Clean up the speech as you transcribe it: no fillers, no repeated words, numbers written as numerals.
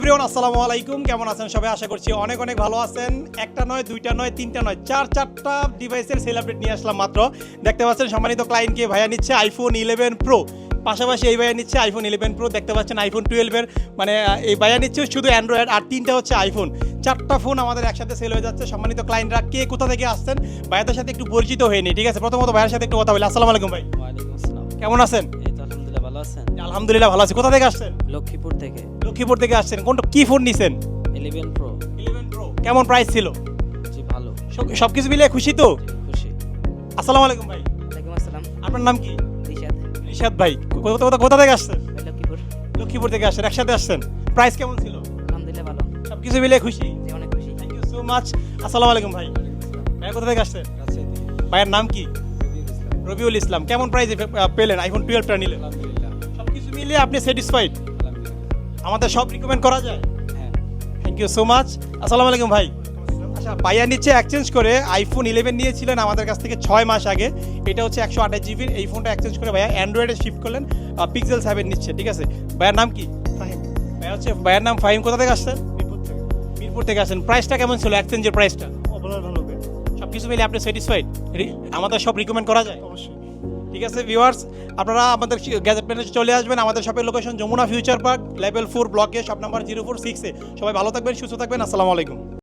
প্রিয়ন আসসালামু আলাইকুম, কেমন আছেন সবাই? আশা করছি অনেক অনেক ভালো আছেন। একটা নয়, দুইটা নয়, তিনটা নয়, চারটা ডিভাইসের সেল আপডেট নিয়ে আসলাম মাত্র। দেখতে পাচ্ছেন সম্মানিত ক্লায়েন্টকে ভাইয়া নিচ্ছে আইফোন 11 প্রো, পাশাপাশি এই ভাইয়া নিচ্ছে আইফোন 11 প্রো। দেখতে পাচ্ছেন আইফোন 12-এর মানে এই ভাইয়া নিচ্ছে শুধু অ্যান্ড্রয়েড, আর তিনটা হচ্ছে আইফোন। চারটা ফোন আমাদের একসাথে সেল হয়ে যাচ্ছে। সম্মানিত ক্লায়েন্টরা কে কোথা থেকে আসছেন ভাইয়াদের সাথে একটু পরিচিত হয়ে নিই, ঠিক আছে? প্রথমত ভাইয়ার সাথে একটু কথা বলি। আসসালামু আলাইকুম ভাই। ওয়ালাইকুম আসসালাম। কেমন আছেন? এই তো আলহামদুলিল্লাহ, ভালো আছেন? আলহামদুলিল্লাহ ভালো আছি। কোথা থেকে আসছেন? লক্ষ্মীপুর থেকে। লক্ষ্মীপুর থেকে আসছেন। কোনটা কি ফোন নিছেন? 11 প্রো। 11 প্রো। কেমন প্রাইস ছিল? জি ভালো, সবকিছু মিলিয়ে খুশি তো? খুশি। আসসালামু আলাইকুম ভাই। ওয়ালাইকুম আসসালাম। আপনার নাম কি? রিশাদ। রিশাদ ভাই। কোথা থেকে আসছেন? ভাই লক্ষ্মীপুর। লক্ষ্মীপুর থেকে আসছেন, একসাথে আসছেন। প্রাইস কেমন ছিল? আলহামদুলিল্লাহ ভালো। সবকিছু মিলিয়ে খুশি? জি অনেক খুশি। Thank you so much. আসসালামু আলাইকুম ভাই। ভাইয়া কোথা থেকে আসছেন? ভাইয়ের নাম কি? রবিউল ইসলাম। কেমন প্রাইসে পেলেন আইফোন 12টা নিলেন? সবকিছু মিলিয়ে আপনি স্যাটিসফাইড? আমাদের সব রিকমেন্ড করা যায়? হ্যাঁ। Thank you so much. আসসালামু আলাইকুম ভাই। আচ্ছা, ভাইয়া নিচ্ছে এক্সচেঞ্জ করে আইফোন 11 নিয়েছিলেন আমাদের কাছ থেকে 6 মাস আগে। এটা হচ্ছে 128 জিবির। এই ফোনটা এক্সচেঞ্জ করে ভাইয়া অ্যান্ড্রয়েডে শিফট করলেন, পিক্সেল 7 নিচ্ছে, ঠিক আছে? ভাইয়ার নাম কি? ফাহিম। ভাইয়ার নাম ফাহিম। কোথা থেকে আসছেন? মিরপুর থেকে আসেন। প্রাইসটা কেমন ছিল এক্সচেঞ্জের প্রাইসটা? ওভারঅল ভালো হবে। সব কিছু মিলে আপনি স্যাটিসফাইড? আমাদের সব রিকমেন্ড করা যায়? অবশ্যই। ঠিক আছে ভিউয়ার্স, আপনারা আমাদের গ্যাজেট ম্যানেজে চলে আসবেন। আমাদের শপের location Jamuna future park, level 4 ব্লকে, শপ নাম্বার 046-এ। সবাই ভালো থাকবেন, সুস্থ থাকবেন। আসসালামু আলাইকুম।